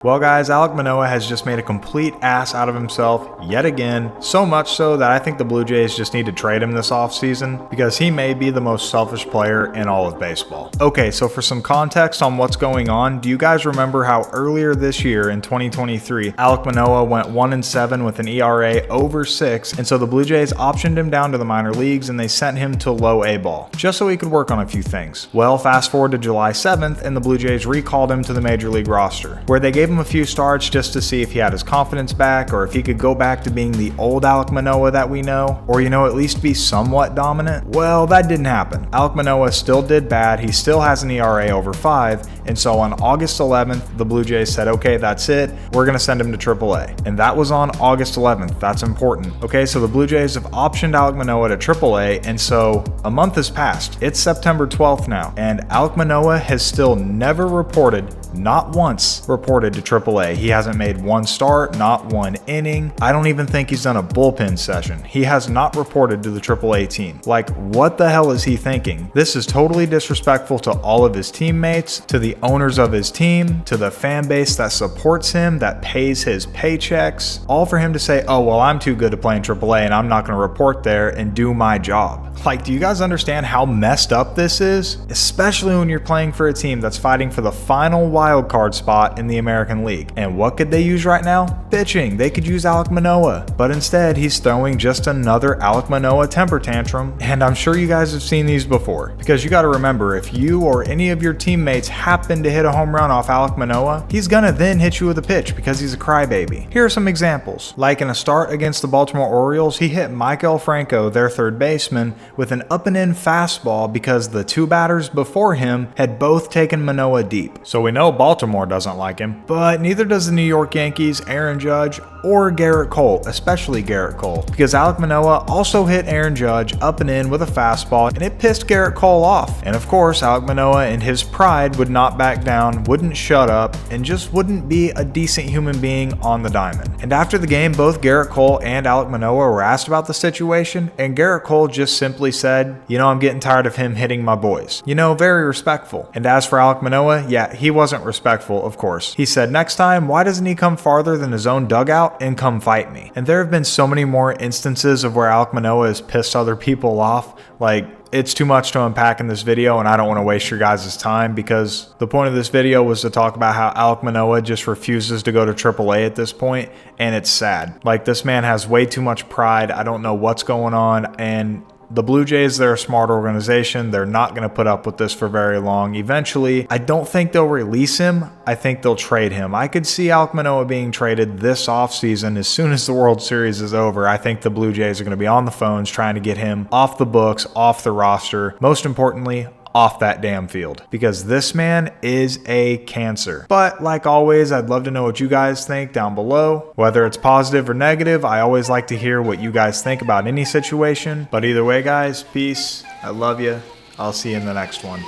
Well guys, Alek Manoah has just made a complete ass out of himself yet again, so much so that I think the Blue Jays just need to trade him this offseason because he may be the most selfish player in all of baseball. Okay, so for some context on what's going on, do you guys remember how earlier this year in 2023, Alek Manoah went 1-7 with an ERA over 6, and so the Blue Jays optioned him down to the minor leagues and they sent him to low A ball, just so he could work on a few things. Well, fast forward to July 7th and the Blue Jays recalled him to the major league roster, where they gave him a few starts just to see if he had his confidence back or if he could go back to being the old Alek Manoah that we know, or at least be somewhat dominant. Well, that didn't happen. Alek Manoah still did bad. He still has an ERA over 5, and so on August 11th, the Blue Jays said, okay, that's it. We're going to send him to AAA. And that was on August 11th. That's important. Okay, so the Blue Jays have optioned Alek Manoah to AAA, and so a month has passed. It's September 12th now, and Alek Manoah has still never reported, not once reported to AAA. He hasn't made one start, not one inning. I don't even think he's done a bullpen session. He has not reported to the AAA team. Like, what the hell is he thinking? This is totally disrespectful to all of his teammates, to the owners of his team, to the fan base that supports him, that pays his paychecks, all for him to say, oh, well, I'm too good to play in AAA and I'm not going to report there and do my job. Like, do you guys understand how messed up this is? Especially when you're playing for a team that's fighting for the final wild card spot in the American League. And what could they use right now? Pitching. They could use Alek Manoah. But instead, he's throwing just another Alek Manoah temper tantrum. And I'm sure you guys have seen these before. Because you got to remember, if you or any of your teammates happen to hit a home run off Alek Manoah, he's gonna then hit you with a pitch because he's a crybaby. Here are some examples. Like in a start against the Baltimore Orioles, he hit Maikel Franco, their third baseman, with an up and in fastball because the two batters before him had both taken Manoah deep. So we know Baltimore doesn't like him, but neither does the New York Yankees, Aaron Judge, or Garrett Cole, especially Garrett Cole, because Alek Manoah also hit Aaron Judge up and in with a fastball, and it pissed Garrett Cole off. And of course, Alek Manoah in his pride would not back down, wouldn't shut up, and just wouldn't be a decent human being on the diamond. And after the game, both Garrett Cole and Alek Manoah were asked about the situation, and Garrett Cole just simply said, I'm getting tired of him hitting my boys. Very respectful. And as for Alek Manoah, yeah, he wasn't respectful, of course. He said, next time, why doesn't he come farther than his own dugout and come fight me? And there have been so many more instances of where Alek Manoah has pissed other people off. Like, it's too much to unpack in this video, and I don't want to waste your guys' time because the point of this video was to talk about how Alek Manoah just refuses to go to AAA at this point, and it's sad. Like, this man has way too much pride. I don't know what's going on, and the Blue Jays, they're a smart organization. They're not going to put up with this for very long. Eventually, I don't think they'll release him. I think they'll trade him. I could see Alek Manoah being traded this offseason as soon as the World Series is over. I think the Blue Jays are going to be on the phones trying to get him off the books, off the roster. Most importantly, off that damn field, because this man is a cancer. But like always, I'd love to know what you guys think down below. Whether it's positive or negative, I always like to hear what you guys think about any situation. But either way, guys, peace. I love you. I'll see you in the next one.